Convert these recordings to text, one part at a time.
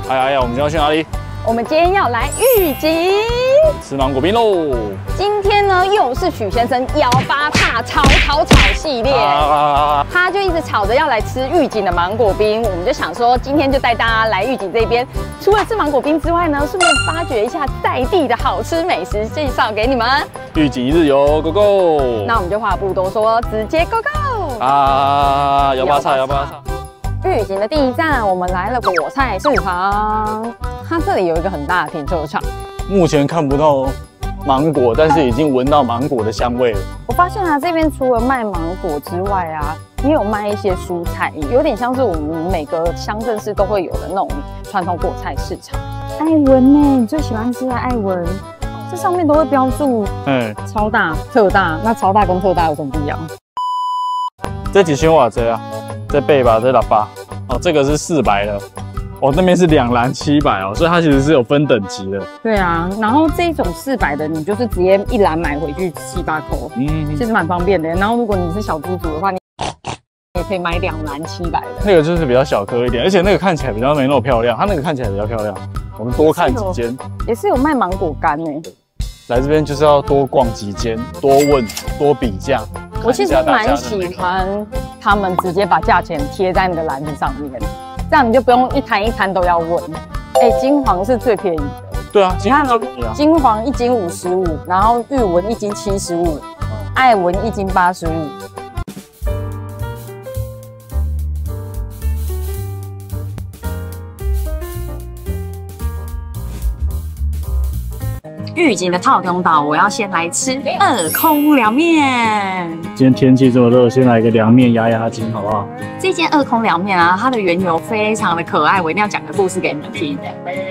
哎呀，我们今天要去哪里？我们今天要来玉井吃芒果冰喽！今天呢，又是许先生幺八叉炒系列，他就一直吵着要来吃玉井的芒果冰，我们就想说，今天就带大家来玉井这边，除了吃芒果冰之外呢，顺便发掘一下在地的好吃美食，介绍给你们。玉井一日游 ，Go Go！ 那我们就话不多说，直接 Go Go！ 幺八叉。玉井的第一站，我们来了果菜市场。它这里有一个很大的停车场。目前看不到芒果，但是已经闻到芒果的香味了。我发现啊，这边除了卖芒果之外啊，也有卖一些蔬菜，有点像是我们每个乡镇市都会有的那种传统果菜市场。艾文呢，你最喜欢吃的艾文，这上面都会标注，超大、特大。那超大跟特大有什么不一样？这几千瓦这啊，这背吧，这喇叭哦，这个是400的。哦，那边是2篮700哦，所以它其实是有分等级的。对啊，然后这种400的，你就是直接一篮买回去7、8口，其实蛮方便的。然后如果你是小猪猪的话，你也可以买2篮700的。那个就是比较小颗一点，而且那个看起来比较没那么漂亮，它那个看起来比较漂亮。我们多看几间，也是有卖芒果干呢。来这边就是要多逛几间，多问，多比价。我其实蛮喜欢他们直接把价钱贴在你的篮子上面。这样你就不用一摊一摊都要问。金黄是最便宜的。对啊，你看哦，金黄1斤55，然后玉文1斤75，艾文1斤85。玉井的套中岛，我要先来吃2空凉面。今天天气这么热，先来一个凉面压压惊，好不好？这间2空凉面啊，它的缘由非常的可爱，我一定要讲个故事给你们听。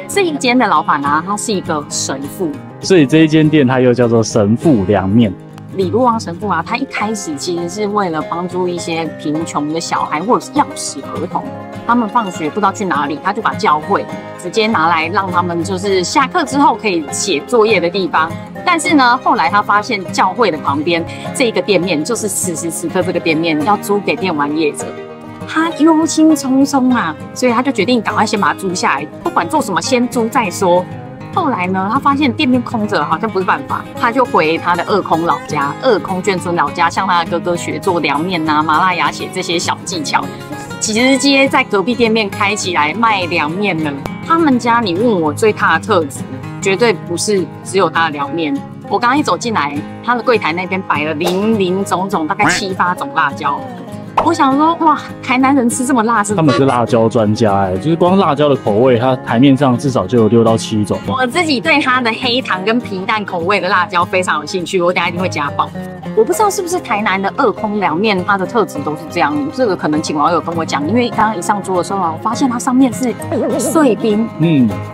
这一间的老板啊，他是一个神父，所以这一间店它又叫做神父凉面。李路王神父啊，他一开始其实是为了帮助一些贫穷的小孩或者是钥匙儿童，他们放学不知道去哪里，他就把教会直接拿来让他们就是下课之后可以写作业的地方。但是呢，后来他发现教会的旁边这个店面，就是此时此刻这个店面要租给电玩业者，他忧心忡忡啊，所以他就决定赶快先把它租下来，不管做什么先租再说。后来呢，他发现店面空着好像不是办法，他就回他的2空老家，2空眷村老家，向他的哥哥学做凉面啊、麻辣鸭血这些小技巧，直接在隔壁店面开起来卖凉面了。他们家，你问我最大的特质，绝对不是只有他的凉面。我刚刚一走进来，他的柜台那边摆了林林总总大概7、8种辣椒。我想说，哇，台南人吃这么辣是？他们是辣椒专家就是光辣椒的口味，它台面上至少就有6到7种。我自己对它的黑糖跟皮蛋口味的辣椒非常有兴趣，我等一下一定会加爆。我不知道是不是台南的2空凉面，它的特质都是这样。这个可能请网友跟我讲，因为刚刚一上桌的时候啊，我发现它上面是碎冰，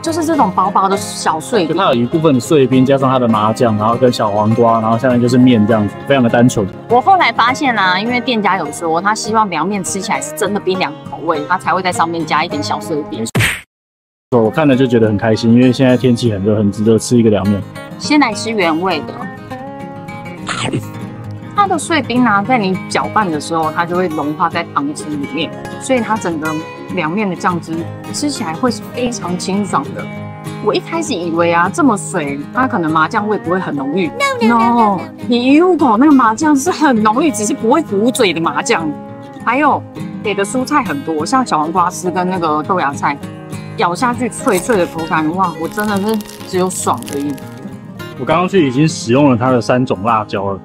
就是这种薄薄的小碎冰。它有一部分的碎冰加上它的麻酱，然后跟小黄瓜，然后下面就是面这样子，非常的单纯。我后来发现啊，因为店家有说他希望凉面吃起来是真的冰凉口味，他才会在上面加一点小碎冰。我看了就觉得很开心，因为现在天气很热，很值得吃一个凉面。先来吃原味的。它的碎冰啊，在你搅拌的时候，它就会融化在汤汁里面，所以它整个凉面的酱汁吃起来会是非常清爽的。我一开始以为啊，这么水，它可能麻酱味不会很浓郁。No， 你一入口那个麻酱是很浓郁，只是不会糊嘴的麻酱。还有给的蔬菜很多，像小黄瓜丝跟那个豆芽菜，咬下去脆脆的口感，哇，我真的是只有爽而已。我刚刚去已经使用了它的3种辣椒了。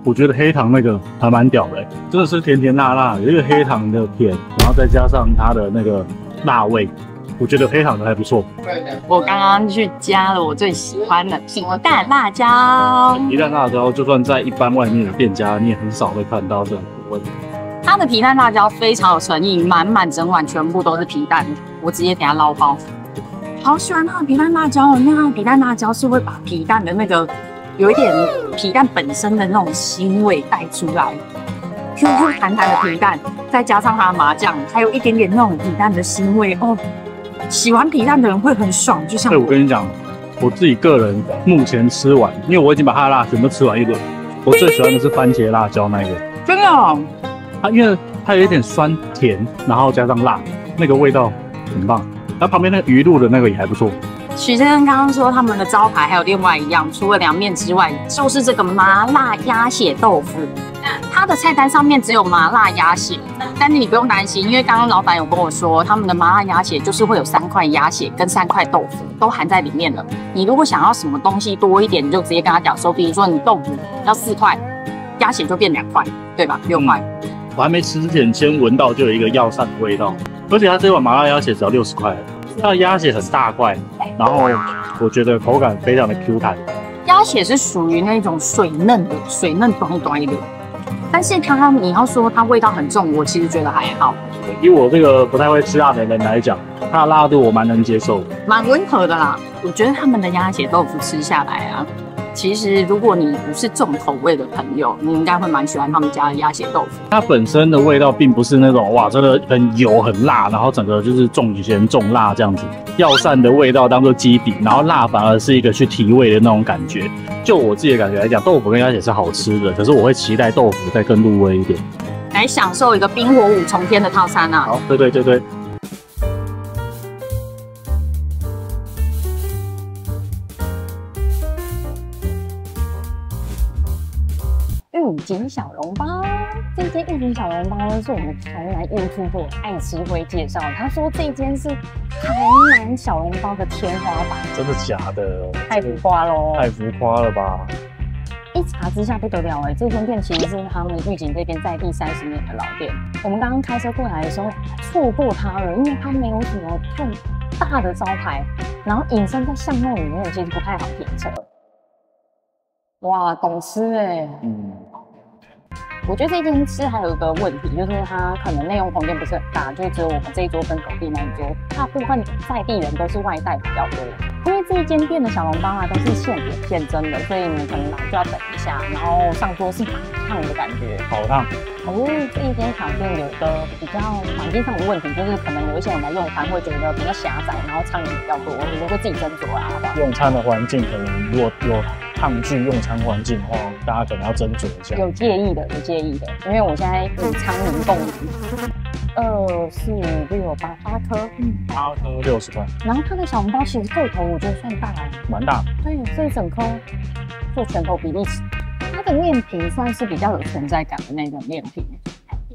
我觉得黑糖那个还蛮屌的，真的是甜甜辣辣，有一个黑糖的甜，然后再加上它的那个辣味，我觉得黑糖的还不错。我刚刚去加了我最喜欢的皮蛋辣椒。皮蛋辣椒就算在一般外面的店家，你也很少会看到这种口味。它的皮蛋辣椒非常有诚意，满满整碗全部都是皮蛋，我直接给它捞包。好喜欢它的皮蛋辣椒，因为它的皮蛋辣椒是会把皮蛋的那个。有一点皮蛋本身的那种腥味带出来 ，QQ 弹弹的皮蛋，再加上它的麻酱，还有一点点那种皮蛋的腥味哦。喜欢皮蛋的人会很爽，就像我跟你讲，我自己个人目前吃完，因为我已经把它的辣全部吃完一轮。我最喜欢的是番茄辣椒那个，真的哦。它因为它有一点酸甜，然后加上辣，那个味道很棒。它旁边那个鱼露的那个也还不错。许先生刚刚说他们的招牌还有另外一样，除了凉面之外，就是这个麻辣鸭血豆腐。它的菜单上面只有麻辣鸭血，但是你不用担心，因为刚刚老板有跟我说，他们的麻辣鸭血就是会有3块鸭血跟3块豆腐都含在里面了。你如果想要什么东西多一点，你就直接跟他讲说，比如说你豆腐要4块，鸭血就变2块，对吧？6块。我还没吃之前，先闻到就有一个药膳的味道，而且它这碗麻辣鸭血只要60块，它的鸭血很大块，然后我觉得口感非常的 Q 弹。鸭血是属于那种水嫩的，水嫩短短的。但是你要说它味道很重，我其实觉得还好。以我这个不太会吃辣的人来讲，它的辣度我蛮能接受的，蛮温和的啦。我觉得他们的鸭血豆腐吃下来啊，其实如果你不是重口味的朋友，你应该会蛮喜欢他们家的鸭血豆腐。它本身的味道并不是那种哇，真的很油很辣，然后整个就是重咸重辣这样子。药膳的味道当做基底，然后辣反而是一个去提味的那种感觉。就我自己的感觉来讲，豆腐跟鸭血是好吃的，可是我会期待豆腐再更入味一点，来享受一个冰火5重天的套餐啊！好，对。玉锦小笼包，这间玉锦小笼包呢，是我们台南 YouTuber 爱吃辉介绍的。他说这间是台南小笼包的天花板，真的假的？太浮夸喽！太浮夸了吧！一查之下不得了这间店其实是他们玉锦这边在地30年的老店。我们刚刚开车过来的时候错过它了，因为它没有什么太大的招牌，然后隐身在巷弄里面，其实不太好停车。哇，懂吃我觉得这间吃还有一个问题，就是它可能内用空间不是很大，就只有我们这一桌跟隔壁那一桌，大部分在地人都是外带比较多。因为这一间店的小笼包啊都是现点现蒸的，所以你们可能来就要等一下，然后上桌是蛮烫的感觉。好烫。这一间小店有一个比较环境上的问题，就是可能有一些人来用餐会觉得比较狭窄，然后苍蝇比较多，你们会自己斟酌啊，好不好？用餐的环境可能如果有抗拒用餐环境的话，大家可能要斟酌一下。有介意的，因为我现在与苍蝇共舞。2、4、6、8颗，8颗60块。然后它的小笼包其实个头我觉得算大蛮大。对，这一整颗做拳头比例尺。它的面皮算是比较有存在感的那种面皮，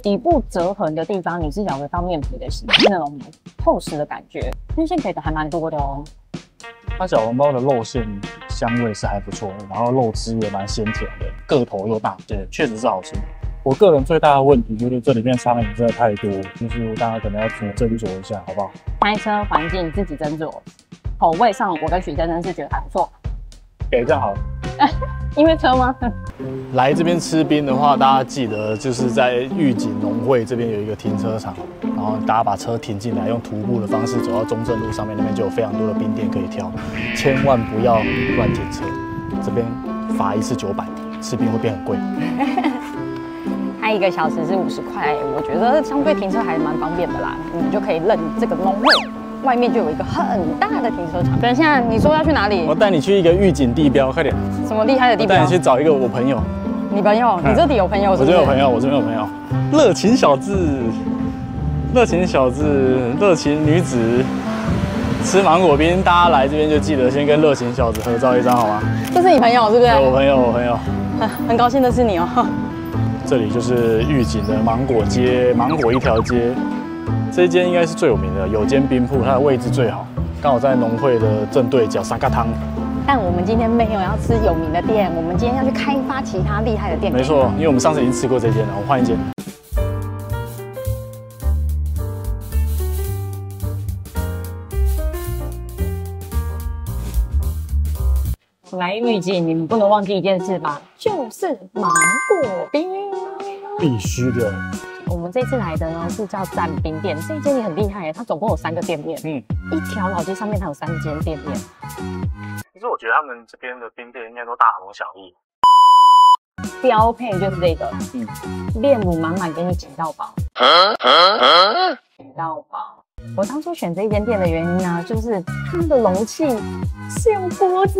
底部折痕的地方你是咬得到面皮的那种厚实的感觉，面线给的还蛮多的哦。它小笼包的肉馅香味是还不错的，然后肉汁也蛮鲜甜的，个头又大，对，确实是好吃。我个人最大的问题就是这里面苍蝇真的太多，就是大家可能要斟酌一下，好不好？开车环境自己斟酌，口味上我跟许先生是觉得还不错。这样好了。因为车吗？来这边吃冰的话，大家记得就是在玉锦农会这边有一个停车场，然后大家把车停进来，用徒步的方式走到中正路上面，那边就有非常多的冰店可以挑，千万不要乱停车，这边罚一次900，吃冰会变很贵。它1个小时是50块，我觉得相对停车还蛮方便的啦，你就可以认这个农会。外面就有一个很大的停车场。等一下，你说要去哪里？我带你去一个玉锦地标，快点。什么厉害的地标？带你去找一个我朋友。你朋友？你这里有朋友是不是？我这边有朋友，我这边有朋友。热情小子，热情小子，热情女子，吃芒果冰，大家来这边就记得先跟热情小子合照一张，好吗？这是你朋友是不是？我朋友，我朋友。很高兴认识你哦。这里就是玉锦的芒果街，芒果一条街。这间应该是最有名的，有间冰铺，它的位置最好，刚好在农会的正对角，三咖汤。但我们今天没有要吃有名的店，我们今天要去开发其他厉害的店。没错，因为我们上次已经吃过这间了，我们换一间。来玉锦，你们不能忘记一件事吧，就是芒果冰，必须的。我们这次来的呢是叫展冰店，这一间也很厉害，它总共有3个店面，一条老街上面它有3间店面。其实我觉得他们这边的冰店应该都大同小异，标配就是这个，炼乳满满给你挤到饱，挤到饱。我当初选这一间店的原因呢，就是它的容器是用锅子。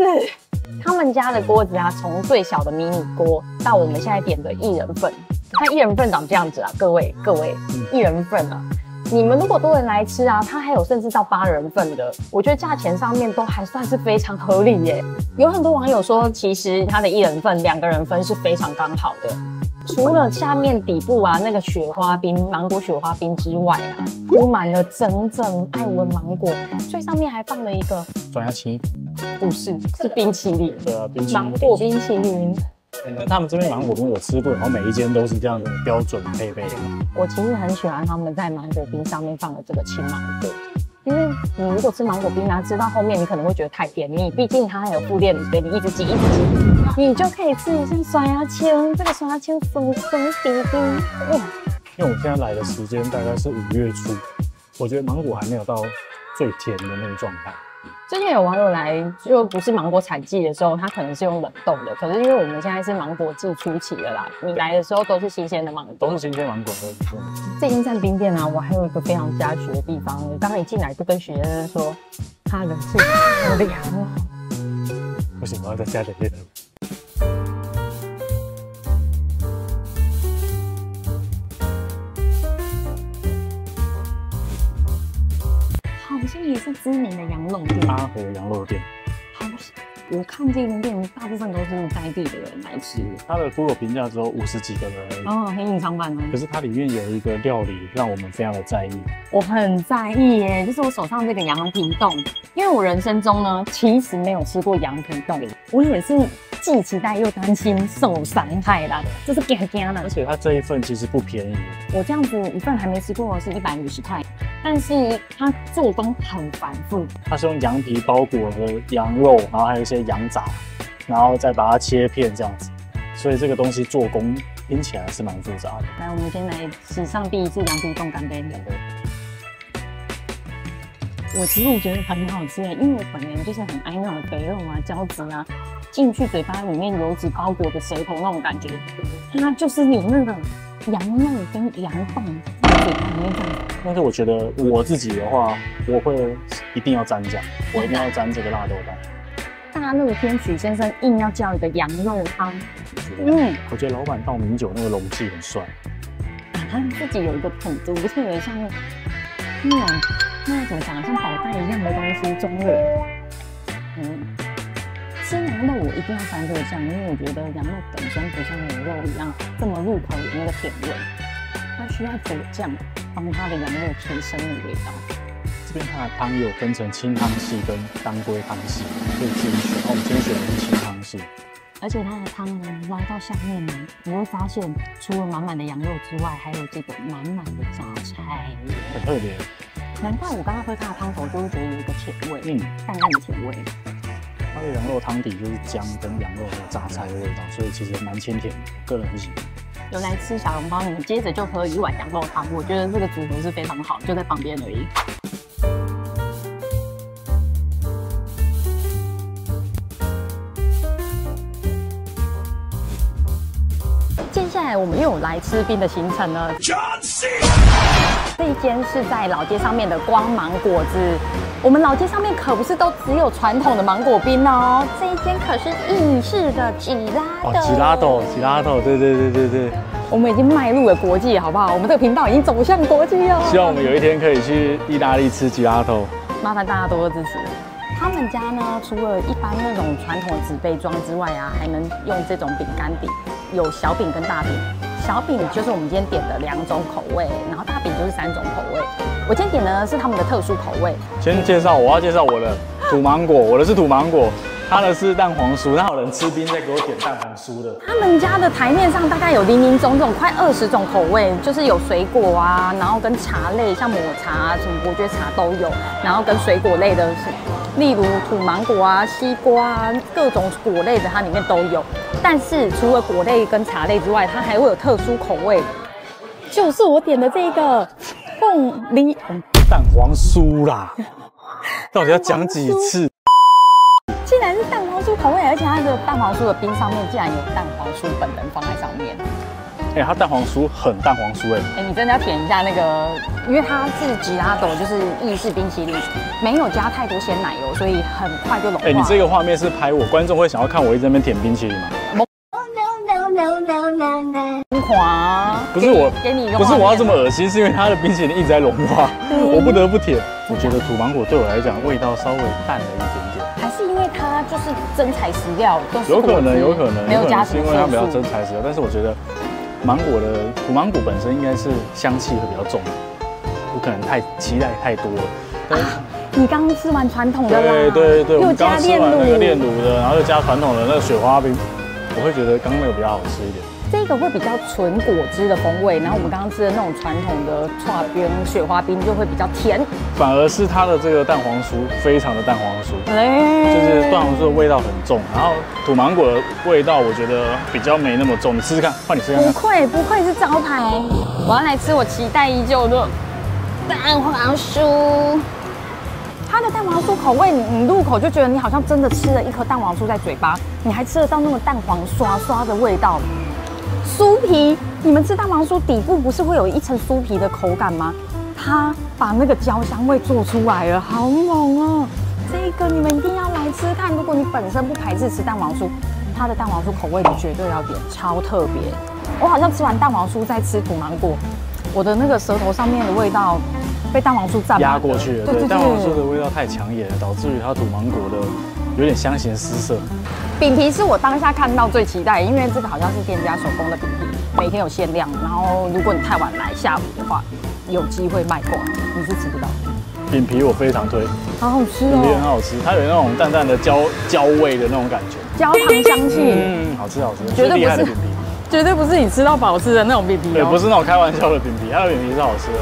他们家的锅子啊，从最小的迷你锅到我们现在点的1人份，它1人份长这样子啊，各位，1人份啊。你们如果多人来吃啊，它还有甚至到8人份的，我觉得价钱上面都还算是非常合理耶。有很多网友说，其实它的1人份、2个人份是非常刚好的。除了下面底部啊那个雪花冰芒果雪花冰之外啊，铺满了整整爱文芒果，最上面还放了一个转牙青，不是，是冰淇淋。对啊，冰淇淋芒果冰淇淋。他们这边芒果冰我吃过，然后每一间都是这样的标准配备。我其实很喜欢他们在芒果冰上面放的这个青芒果，因为你如果吃芒果冰啊，吃到后面你可能会觉得太甜腻，毕竟它还有附链里边，你一直挤，你就可以吃一下酸芽青，这个酸芽青松松滴滴，哇！因为我现在来的时间大概是5月初，我觉得芒果还没有到最甜的那个状态。之前有网友来，就不是芒果采季的时候，他可能是用冷冻的。可是因为我们现在是芒果季初期了啦，你来的时候都是新鲜的芒果，都是新鲜芒果。这间站冰店啊，我还有一个非常嘉许的地方，刚一进来就跟许先生说，它冷气好凉哦。不行，我要再加点热。好像也是知名的羊肉店，阿和羊肉店。好，我看这间店大部分都是在地的人来吃。它的 Google 评价只有50几个人而已。哦，很隐藏版哦。可是它里面有一个料理让我们非常的在意。我很在意耶，就是我手上这个羊皮冻，因为我人生中呢其实没有吃过羊皮冻，我也是既期待又担心受伤害啦，这是惊惊的。而且它这一份其实不便宜。我这样子一份还没吃过是150块。但是它做工很繁复，它是用羊皮包裹的羊肉，然后还有一些羊杂，然后再把它切片这样子，所以这个东西做工听起来是蛮复杂的。来，我们先来史上第一次羊皮冻干杯。我其实觉得很好吃耶，因为我本人就是很爱那种肥肉啊、胶质啊，进去嘴巴里面油脂包裹的舌头那种感觉，它就是有那个羊肉跟羊冻在嘴巴里面这样。但是我觉得我自己的话，我会一定要沾酱，我一定要沾这个辣豆干。大热天，许先生硬要叫一个羊肉汤。我觉得老板倒米酒那个容器很帅。他自己有一个很独特的，像那种怎么讲，像宝袋一样的东西中热。吃羊肉我一定要沾这个酱，因为我觉得羊肉本身不像牛肉一样这么入口有那个甜味，它需要佐酱帮它的羊肉提升那个味道。这边它的汤有分成清汤系跟当归汤系，可以自己选。我们今天选的是清汤系。而且它的汤呢，拉到下面呢，你会发现除了满满的羊肉之外，还有这个满满的榨菜，很特别。难怪我刚刚喝它的汤头，就会觉得有一个甜味，淡淡的甜味。它的羊肉汤底就是姜跟羊肉的榨菜的味道，所以其实蛮清甜的，我个人很喜欢。有来吃小笼包，你们接着就喝1碗羊肉汤，我觉得这个组合是非常好，就在旁边而已。接下来我们又有来吃冰的行程了。这一间是在老街上面的光芒果子，我们老街上面可不是都只有传统的芒果冰哦，这一间可是意式的吉拉豆。吉拉豆，对。我们已经迈入了国际，好不好？我们这个频道已经走向国际哦。希望我们有一天可以去意大利吃吉拉豆，麻烦大家多多支持。他们家呢，除了一般那种传统的纸杯装之外啊，还能用这种饼干底，有小饼跟大饼。小饼就是我们今天点的2种口味，然后大饼就是3种口味。我今天点的是他们的特殊口味。先介绍，我要介绍我的土芒果，我的是土芒果，他的是蛋黄酥。那有人吃冰再给我点蛋黄酥的。他们家的台面上大概有林林总总快20种口味，就是有水果啊，然后跟茶类，像抹茶、什么伯爵茶都有，然后跟水果类的，例如土芒果啊、西瓜啊，各种果类的它里面都有。但是除了果类跟茶类之外，它还会有特殊口味，就是我点的这个凤梨蛋黄酥啦。到底要讲几次？竟然是蛋黄酥口味，而且它的蛋黄酥的冰上面竟然有蛋黄酥本人放在上面。它蛋黄酥很蛋黄酥你真的要舔一下那个，因为它是吉拉豆，就是意式冰淇淋，没有加太多鲜奶油，所以很快就融化。你这个画面是拍我，观众会想要看我一直在那边舔冰淇淋吗？疯狂，不是我，给你一个，不是我要这么恶心，是因为它的冰淇淋一直在融化，我不得不舔。我觉得土芒果对我来讲味道稍微淡了一点点，还是因为它就是真材实料，都是有可能，没有加是因为它比较真材实料。但是我觉得土芒果本身应该是香气会比较重，我可能太期待太多了。你刚刚吃完传统的啦，对，我又们刚加炼乳，吃完那个炼乳的，然后又加传统的那个雪花冰，我会觉得刚刚那个比较好吃一点。这个会比较纯果汁的风味，然后我们刚刚吃的那种传统的刨冰、雪花冰就会比较甜，反而是它的这个蛋黄酥非常的蛋黄酥，哎，就是蛋黄酥的味道很重，然后土芒果的味道我觉得比较没那么重。你试试看，换你试试看。不愧是招牌，我要来吃我期待已久的蛋黄酥。它的蛋黄酥口味，你入口就觉得你好像真的吃了一颗蛋黄酥在嘴巴，你还吃得到那个蛋黄刷刷的味道。酥皮，你们吃蛋黄酥底部不是会有一层酥皮的口感吗？它把那个焦香味做出来了，好猛哦！这个你们一定要来吃看。如果你本身不排斥吃蛋黄酥，它的蛋黄酥口味你绝对要点，超特别。我好像吃完蛋黄酥再吃土芒果，我的那个舌头上面的味道被蛋黄酥占压过去了。对，蛋黄酥的味道太强烈了，导致于它土芒果的有点香咸失色。饼皮是我当下看到最期待，因为这个好像是店家手工的饼皮，每天有限量。然后如果你太晚来，下午的话有机会卖光，你是吃不到。饼皮我非常推，好好吃哦，饼皮很好吃，它有那种淡淡的焦味的那种感觉，焦糖香气，好吃，绝对厉害的饼皮，绝对不是你吃到饱吃的那种饼皮哦，对，不是那种开玩笑的饼皮，它的饼皮是好吃的。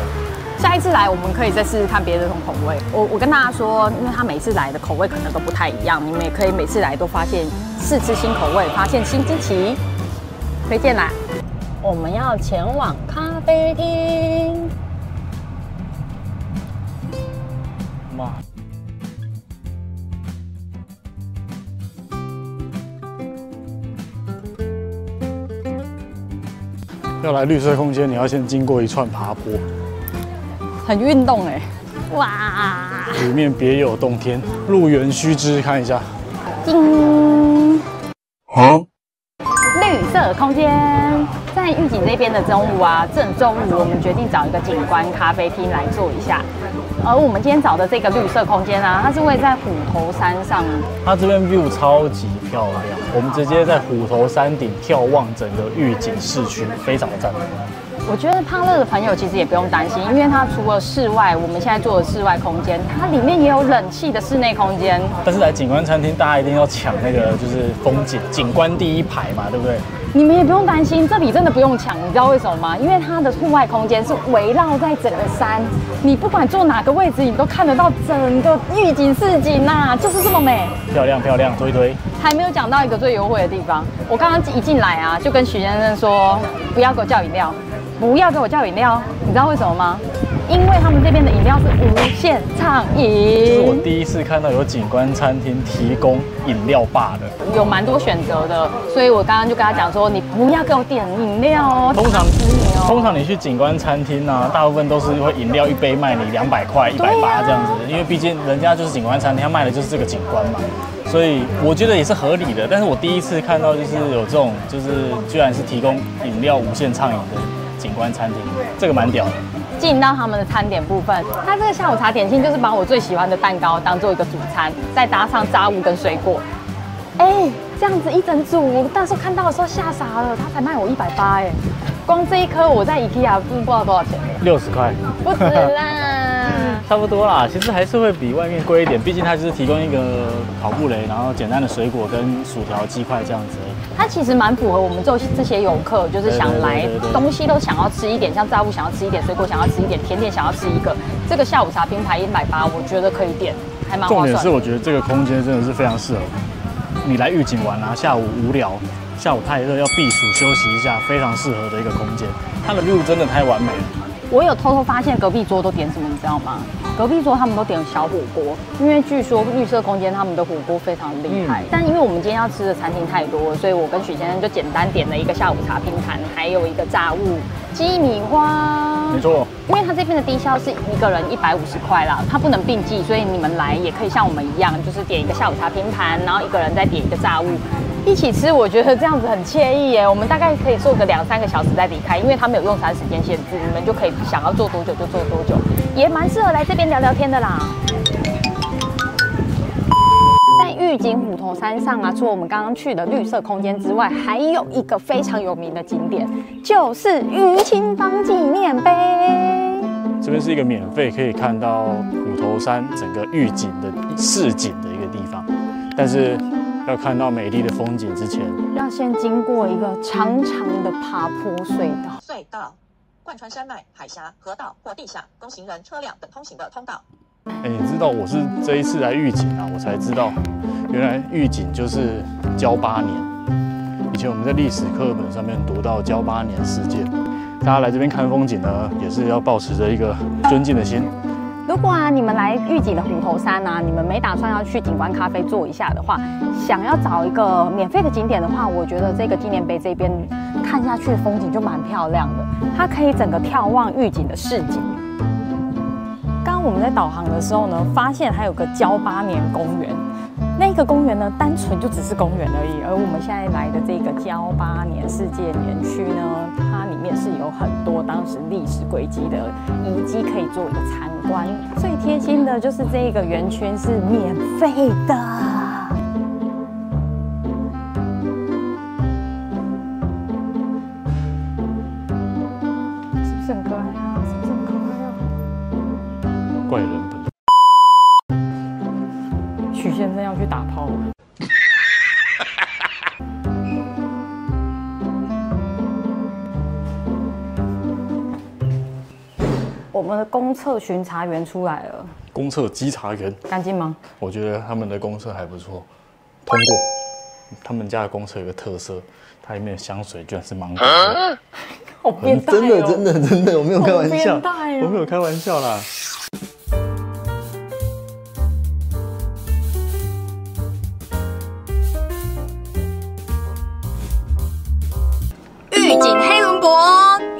下一次来，我们可以再试试看别的这种口味。我跟大家说，因为他每次来的口味可能都不太一样，你们也可以每次来都发现试吃新口味，发现新惊奇。推荐啦！我们要前往咖啡厅。妈！要来绿色空间，你要先经过一串爬坡。很运动哎，哇！里面别有洞天，入园须知，看一下。叮！绿色空间，在玉井这边的中午啊，正中午我们决定找一个景观咖啡厅来坐一下。而我们今天找的这个绿色空间啊，它是位在虎头山上。它这边 view 超级漂亮，我们直接在虎头山顶眺望整个玉井市区，非常的赞。我觉得怕热的朋友其实也不用担心，因为它除了室外，我们现在做的室外空间，它里面也有冷气的室内空间。但是来景观餐厅，大家一定要抢那个就是风景，景观第一排嘛，对不对？你们也不用担心，这里真的不用抢，你知道为什么吗？因为它的户外空间是围绕在整个山，你不管坐哪个位置，你都看得到整个玉井市景呐，就是这么美。漂亮漂亮，推推。还没有讲到一个最优惠的地方，我刚刚一进来啊，就跟许先生说，不要给我叫饮料。不要给我叫饮料，你知道为什么吗？因为他们这边的饮料是无限畅饮。这是我第一次看到有景观餐厅提供饮料吧的，有蛮多选择的，所以我刚刚就跟他讲说，你不要给我点饮料哦。通常你去景观餐厅啊，大部分都是会饮料一杯卖你200块、180这样子，因为毕竟人家就是景观餐厅，他卖的就是这个景观嘛。所以我觉得也是合理的。但是我第一次看到就是有这种，就是居然是提供饮料无限畅饮的景观餐厅，这个蛮屌的。进到他们的餐点部分，它这个下午茶点心就是把我最喜欢的蛋糕当做一个主餐，再搭上炸物跟水果。哎，这样子一整组，我那时候看到的时候吓傻了，他才卖我180哎，光这一颗我在 IKEA 不知道多少钱，60块，不止啦，差不多啦。其实还是会比外面贵一点，毕竟它就是提供一个烤布雷，然后简单的水果跟薯条、鸡块这样子。它其实蛮符合我们这些游客，就是想来东西都想要吃一点，像炸物想要吃一点，水果想要吃一点，甜点想要吃一个。这个下午茶拼盘180，我觉得可以点，还蛮划算。重点是我觉得这个空间真的是非常适合你来玉井玩啊，下午无聊，下午太热要避暑休息一下，非常适合的一个空间。它的 view 真的太完美了。我有偷偷发现隔壁桌都点什么，你知道吗？隔壁桌他们都点小火锅，因为据说绿色空间他们的火锅非常厉害。但因为我们今天要吃的餐厅太多，所以我跟许先生就简单点了一个下午茶拼盘，还有一个炸物鸡米花。没错，因为他这边的低消是一个人150块啦，他不能并计，所以你们来也可以像我们一样，就是点一个下午茶拼盘，然后一个人再点一个炸物。一起吃，我觉得这样子很惬意耶。我们大概可以坐个2、3个小时再离开，因为它没有用餐时间限制，你们就可以想要坐多久就坐多久，也蛮适合来这边聊聊天的啦。在玉井虎头山上啊，除了我们刚刚去的绿色空间之外，还有一个非常有名的景点，就是于清芳纪念碑。这边是一个免费可以看到虎头山整个玉井的市景的一个地方，但是要看到美丽的风景之前，要先经过一个长长的爬坡隧道。隧道贯穿山脉、海峡、河道或地下供行人、车辆等通行的通道。你知道我是这一次来玉井啊，我才知道原来玉井就是交8年。以前我们在历史课本上面读到交8年事件，大家来这边看风景呢，也是要抱持着一个尊敬的心。如果你们来玉井的虎头山你们没打算要去景观咖啡坐一下的话，想要找一个免费的景点的话，我觉得这个纪念碑这边看下去的风景就蛮漂亮的，它可以整个眺望玉井的市景。刚刚我们在导航的时候呢，发现还有个交8年公园。那个公园呢，单纯就只是公园而已。而我们现在来的这个交8年世界园区呢，它里面是有很多当时历史轨迹的遗迹可以做一个参观。最贴心的就是这个园区是免费的。是不是很可爱啊？是不是很可爱啊？怪人本。许先生要去打炮了。我们的公厕巡查员出来了。公厕稽查员干净吗？我觉得他们的公厕还不错，通过。他们家的公厕有个特色，它里面的香水居然是芒果的。好变态哦！真的，我没有开玩笑，好变态哦！我没有开玩笑啦。玉井黑轮博，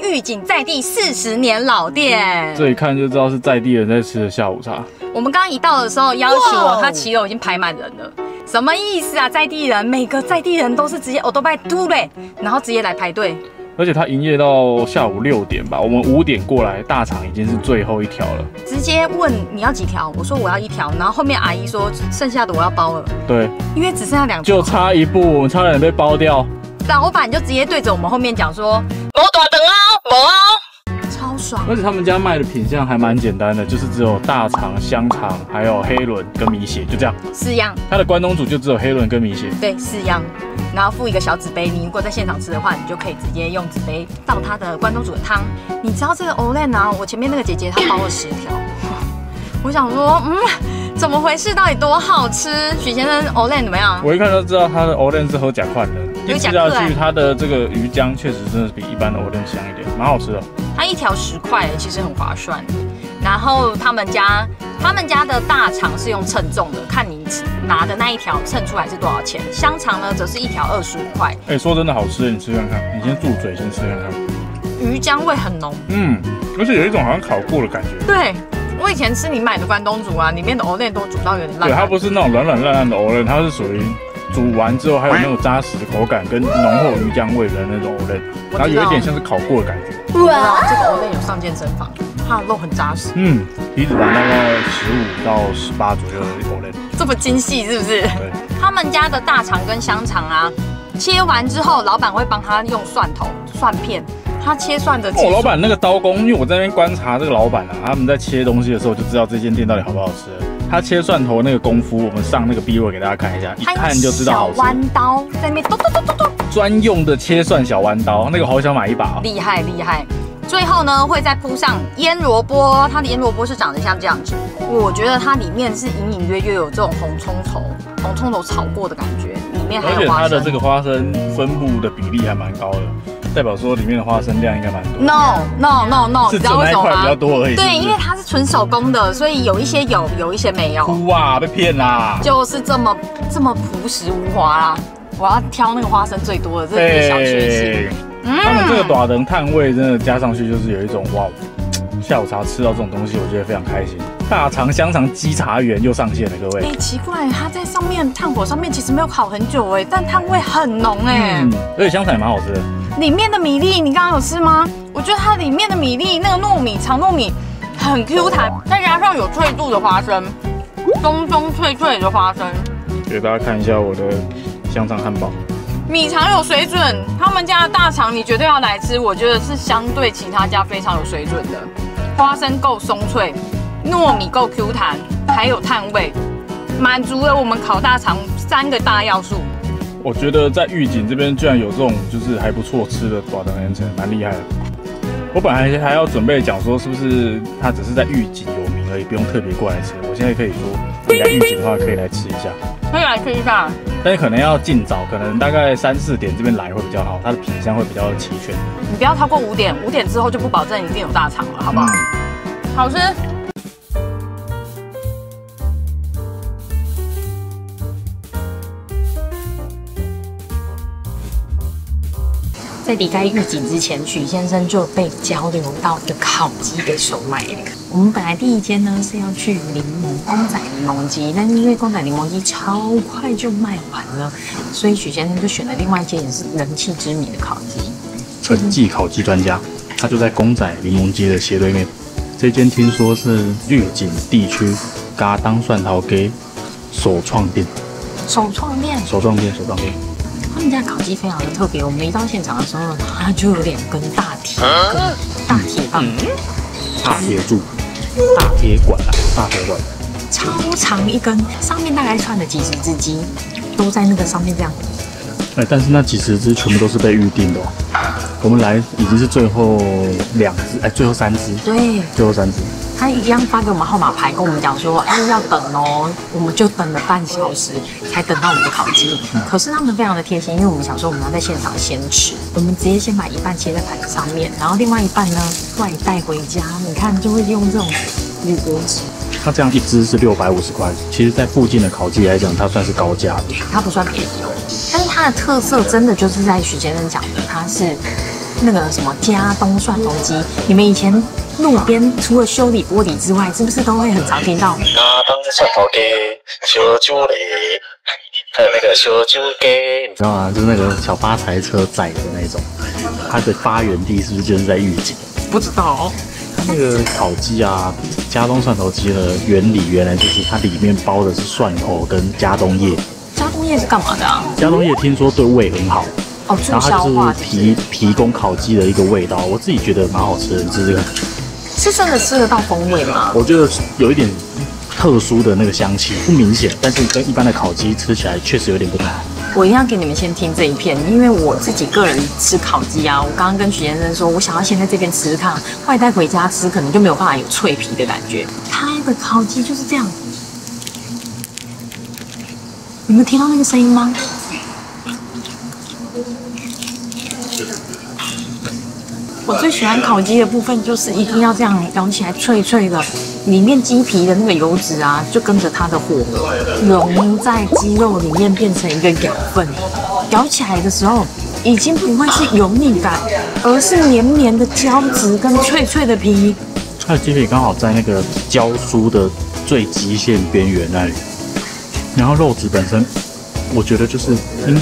玉井在地40年老店。这一看就知道是在地人在吃的下午茶。我们刚刚一到的时候，要求我，他骑楼已经排满人了。什么意思啊？在地人，每个在地人都是直接都拜嘟嘞，然后直接来排队。而且它营业到下午6点吧，我们5点过来，大肠已经是最后一条了。直接问你要几条，我说我要1条，然后后面阿姨说剩下的我要包了。对，因为只剩下2条，就差一步，我们差点被包掉。老板就直接对着我们后面讲说：“没大等哦，没哦。”超爽！而且他们家卖的品相还蛮简单的，就是只有大肠、香肠，还有黑轮跟米血，就这样4样。它的关东煮就只有黑轮跟米血。对，4样。然后附一个小纸杯，你如果在现场吃的话，你就可以直接用纸杯倒它的关东煮的汤。你知道这个 Olen 啊，我前面那个姐姐她包了10条，我想说，怎么回事？到底多好吃？许先生 Olen 怎么样？我一看就知道它的 Olen 是喝甲块的，一吃下去它的这个鱼浆确实真的比一般的 Olen 香一点，蛮好吃的。它1条10块，其实很划算。然后他们家的大肠是用称重的，看你拿的那一条称出来是多少钱。香肠呢，则是1条25块。说真的好吃，你吃看看，你先住嘴，先吃看看。鱼浆味很浓，而且有一种好像烤过的感觉。对，我以前吃你买的关东煮啊，里面的 Olen 都煮到有点烂。对，它不是那种软软烂烂的 Olen，它是属于煮完之后还有那种扎实的口感跟浓厚鱼浆味的那种 Olen， 然后有一点像是烤过的感觉。哇，这个 Olen 有上健身房，它的肉很扎实。体脂肪大概15到18左右的 Olen， 这么精细是不是？对，他们家的大肠跟香肠啊，切完之后，老板会帮他用蒜头、蒜片。他切蒜的技术，老板那个刀工，因为我在那边观察这个老板啊，他们在切东西的时候就知道这间店到底好不好吃了。他切蒜头那个功夫，我们上那个 B 位给大家看一下，一看就知道好吃。小弯刀在那边咚咚咚咚咚，专用的切蒜小弯刀，那个好想买一把哦。厉害厉害。最后呢，会再铺上腌萝卜，它的腌萝卜是长得像这样子。我觉得它里面是隐隐约约有这种红葱头炒过的感觉，里面还有花生。而且它的这个花生分布的比例还蛮高的。代表说里面的花生量应该蛮多。No， 是只有那一块比较多而已。对，因为它是纯手工的，所以有一些有，有一些没有。哭啊，被骗啦！就是这么朴实无华啦。我要挑那个花生最多的，这是一个小确幸。他们这个大肠碳味真的加上去，就是有一种哇，下午茶吃到这种东西，我觉得非常开心。大肠香肠鸡茶园又上线了，各位。奇怪，它在上面炭火上面其实没有烤很久但炭味很浓而且香肠也蛮好吃的。里面的米粒你刚刚有吃吗？我觉得它里面的米粒那个糯米长糯米很 Q 弹，再加上有脆度的花生，松松脆脆的花生。给大家看一下我的香肠汉堡。米肠有水准，他们家的大肠你绝对要来吃，我觉得是相对其他家非常有水准的。花生够松脆，糯米够 Q 弹，还有炭味，满足了我们烤大肠3个大要素。我觉得在玉井这边居然有这种就是还不错吃的大肠香肠，蛮厉害的。我本来还要准备讲说是不是它只是在玉井有名而已，不用特别过来吃。我现在可以说，你来玉井的话可以来吃一下。可以来吃一下，但是可能要尽早，可能大概3、4点这边来会比较好，它的品相会比较齐全。你不要超过5点，5点之后就不保证一定有大肠了，好不好？好吃。在离开玉井之前，许先生就被交流到的烤鸡给收买了。我们本来第一间呢是要去公仔柠檬鸡，但是因为公仔柠檬鸡超快就卖完了，所以许先生就选了另外一间也是人气知名的烤鸡。陈记烤鸡专家，他就在公仔柠檬鸡的斜对面。这间听说是玉井地区嘎当蒜头鸡首创店。首创店。他们家烤鸡非常的特别，我们一到现场的时候，它就有2根大铁棒、大铁柱、大铁管，超长一根，上面大概串了几十只鸡，都在那个上面这样。但是那几十只全部都是被预定的我们来已经是最后2只，最后3只。对，最后3只。他一样发给我们号码牌，跟我们讲说，要等哦，我们就等了半小时才等到我们的烤鸡。可是他们非常的贴心，因为我们想说我们要在现场先吃，我们直接先把一半切在盘子上面，然后另外一半呢外带回家。你看就会用这种铝箔纸。它这样一只是650块，其实在附近的烤鸡来讲，它算是高价的，它不算便宜但是它的特色真的就是在许先生讲的，它是那个什么加东蒜头鸡。你们以前路边除了修理玻璃之外，是不是都会很常听到加东蒜头鸡、烧酒梨，还有那个烧酒鸡，你知道吗？就是那个小发财车载的那种。它的发源地是不是就是在玉井？不知道它那个烤鸡啊，加东蒜头鸡的原理原来就是它里面包的是蒜头跟加冬叶。加冬叶是干嘛的啊？加冬叶听说对胃很好。然后它就是提供烤鸡的一个味道，我自己觉得蛮好吃的，你试试看。是真的吃得到风味吗？我觉得有一点特殊的那个香气，不明显，但是跟一般的烤鸡吃起来确实有点不同。我一定要给你们先听这一片，因为我自己个人吃烤鸡啊，我刚刚跟许先生说，我想要先在这边吃看，外带回家吃可能就没有办法有脆皮的感觉。它的烤鸡就是这样，你们听到那个声音吗？我最喜欢烤鸡的部分就是一定要这样咬起来脆脆的，里面鸡皮的那个油脂啊，就跟着它的火融在鸡肉里面变成一个养分。咬起来的时候，已经不会是油腻感，而是绵绵的胶质跟脆脆的皮。它的鸡皮刚好在那个焦酥的最极限边缘那里，然后肉质本身，我觉得就是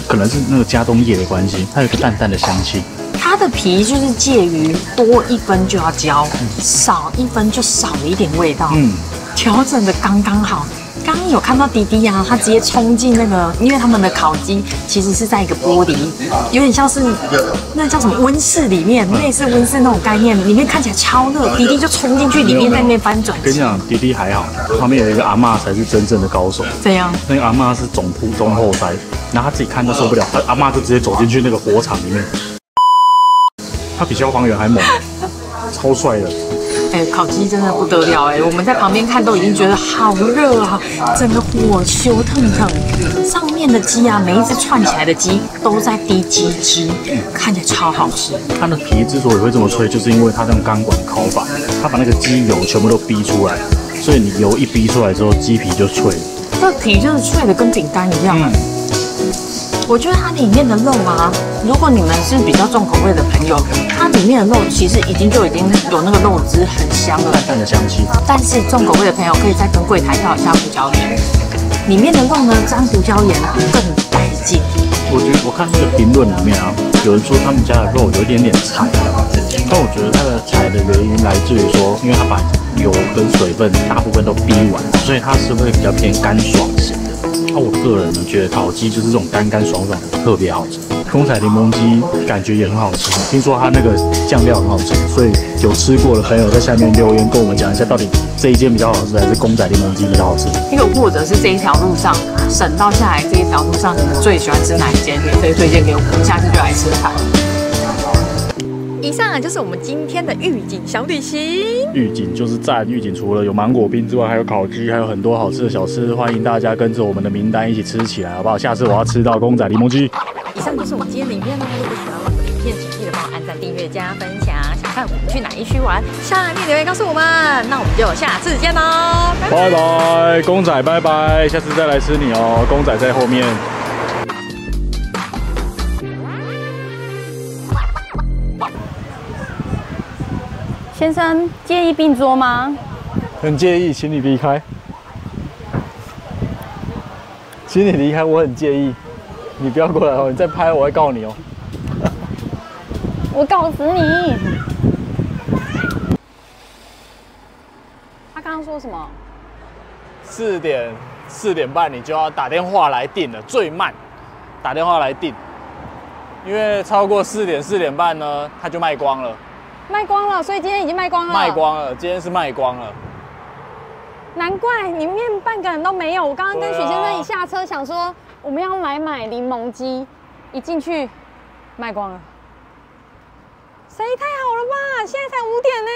可能是那个加冬叶的关系，它有一个淡淡的香气。它的皮就是介于多1分就要焦，少1分就少了一点味道，调整的刚刚好。刚刚有看到弟弟啊，他直接冲进那个，因为他们的烤鸡其实是在一个玻璃，有点像是那叫什么温室里面，类似温室那种概念，里面看起来超热，弟弟就冲进去里面在那边翻转。跟你讲，弟弟还好，旁边有一个阿嬷才是真正的高手。怎样？那个阿嬷是总铺中后塞，然后他自己看都受不了，阿嬷就直接走进去那个火场里面。他比消防员还猛，超帅的。烤鸡真的不得了我们在旁边看都已经觉得好热啊，整个火修腾腾，上面的鸡啊，每一只串起来的鸡都在滴鸡汁，看起来超好吃。它的皮之所以会这么脆，就是因为它用钢管烤法，它把那个鸡油全部都逼出来，所以你油一逼出来之后，鸡皮就脆了。这皮就是脆的跟饼干一样。我觉得它里面的肉啊，如果你们是比较重口味的朋友，它里面的肉其实已经有那个肉汁很香了，淡淡的香气。但是重口味的朋友可以再跟柜台要一下胡椒盐，里面的肉呢沾胡椒盐啊更带劲。我看那个评论里面啊，有人说他们家的肉有一点点柴，但我觉得它的柴的原因来自于说，因为它把油跟水分大部分都逼完，所以它是会比较偏干爽型的。那我个人呢觉得烤鸡就是这种干干爽爽的特别好吃。公仔柠檬鸡感觉也很好吃，听说它那个酱料很好吃，所以有吃过的朋友在下面留言跟我们讲一下，到底这一间比较好吃，还是公仔柠檬鸡比较好吃？又或者是这一条路上省道下来这一条路上，你们最喜欢吃哪一间？也可以推荐给我们，下次就来吃它。以上就是我们今天的玉井小旅行。玉井就是赞，玉井除了有芒果冰之外，还有烤鸡，还有很多好吃的小吃，欢迎大家跟着我们的名单一起吃起来，好不好？下次我要吃到公仔柠檬鸡。以上就是我们今天的影片啦，如果喜欢我们的影片，请记得帮我按赞、订阅、加分享。想看我们去哪一区玩，下面留言告诉我们。那我们就下次见喽，拜拜，公仔拜拜，下次再来吃你哦，公仔在后面。先生，介意并桌吗？很介意，请你离开。请你离开，我很介意。你不要过来哦，你再拍我会告你哦。我告死你！他刚刚说什么4点半你就要打电话来订了，最慢打电话来订，因为超过4点半呢，它就卖光了。卖光了，所以今天已经卖光了。卖光了，今天是卖光了。难怪里面半个人都没有。我刚刚跟许先生一下车，想说我们要来买柠檬鸡，一进去卖光了。谁太好了吧？现在才5点呢。